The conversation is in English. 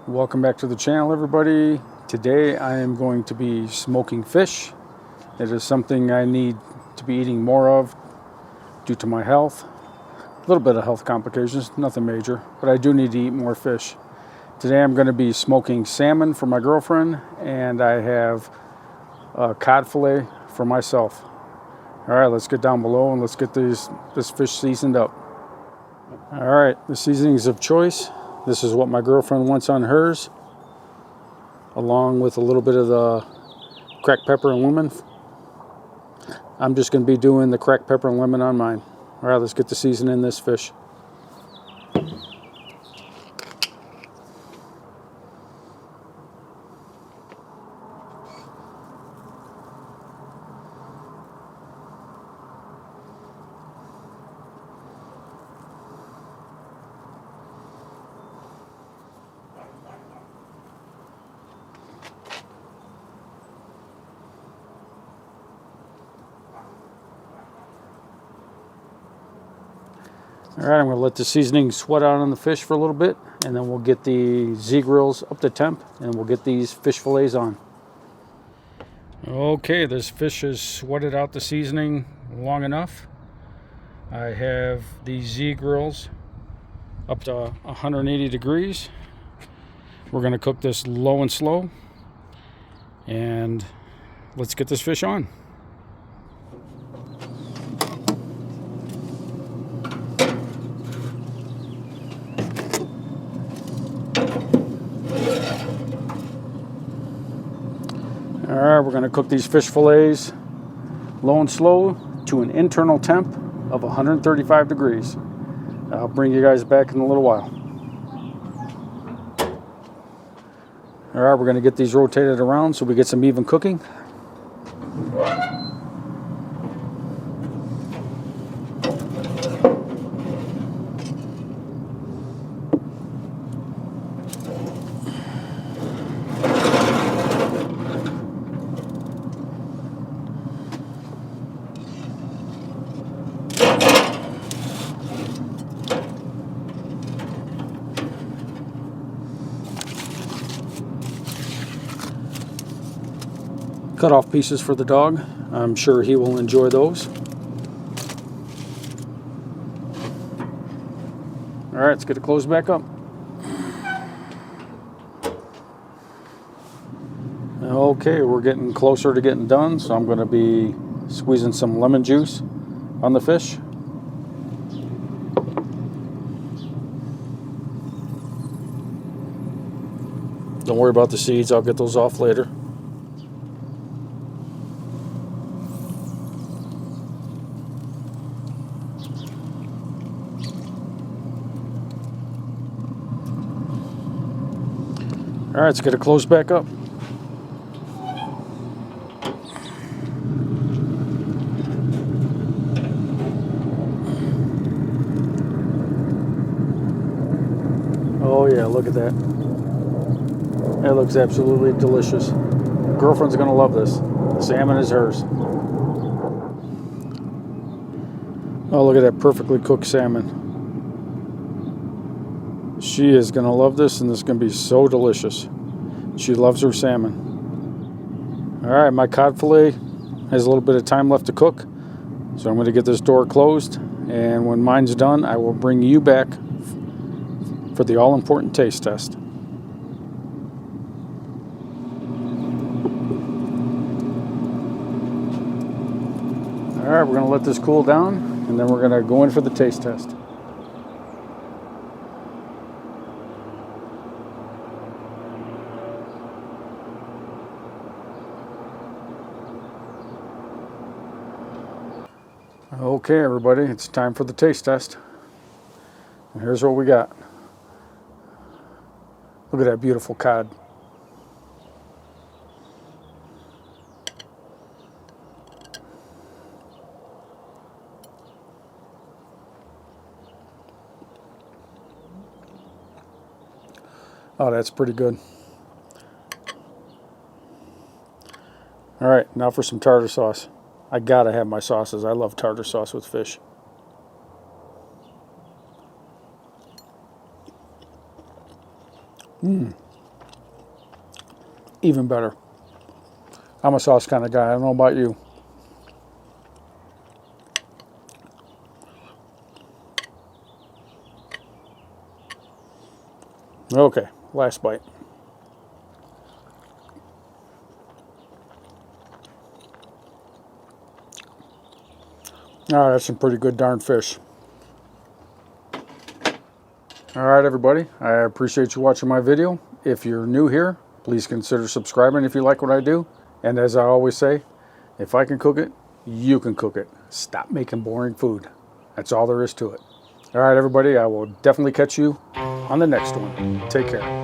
Welcome back to the channel, everybody. Today I am going to be smoking fish. It is something I need to be eating more of due to my health. A little bit of health complications, nothing major, but I do need to eat more fish. Today I'm going to be smoking salmon for my girlfriend, and I have a cod fillet for myself. All right, let's get down below and let's get this fish seasoned up. All right, the seasonings of choice. This is what my girlfriend wants on hers, along with a little bit of the cracked pepper and lemon. I'm just going to be doing the cracked pepper and lemon on mine. All right, let's get the seasoning in this fish. All right, I'm going to let the seasoning sweat out on the fish for a little bit, and then we'll get the Z-grills up to temp, and we'll get these fish fillets on. Okay, this fish has sweated out the seasoning long enough. I have these Z-grills up to 180 degrees. We're going to cook this low and slow, and let's get this fish on. All right, we're going to cook these fish fillets low and slow to an internal temp of 135 degrees. I'll bring you guys back in a little while. All right, we're going to get these rotated around so we get some even cooking. Cut off pieces for the dog. I'm sure he will enjoy those. All right, let's get it closed back up. Okay, we're getting closer to getting done, so I'm going to be squeezing some lemon juice on the fish. Don't worry about the seeds, I'll get those off later. All right, let's get it closed back up. Oh yeah, look at that. That looks absolutely delicious. Girlfriend's gonna love this. The salmon is hers. Oh, look at that perfectly cooked salmon. She is going to love this, and this is going to be so delicious. She loves her salmon. All right, my cod fillet has a little bit of time left to cook, so I'm going to get this door closed, and when mine's done, I will bring you back for the all-important taste test. All right, we're going to let this cool down, and then we're going to go in for the taste test. Okay, everybody, it's time for the taste test. And here's what we got. Look at that beautiful cod. Oh, that's pretty good. All right, now for some tartar sauce. I gotta have my sauces. I love tartar sauce with fish. even better. I'm a sauce kind of guy. I don't know about you. Okay, last bite. All right, that's some pretty good darn fish. All right, everybody, I appreciate you watching my video. If you're new here, please consider subscribing if you like what I do. And as I always say, if I can cook it, you can cook it. Stop making boring food. That's all there is to it. All right, everybody, I will definitely catch you on the next one. Take care.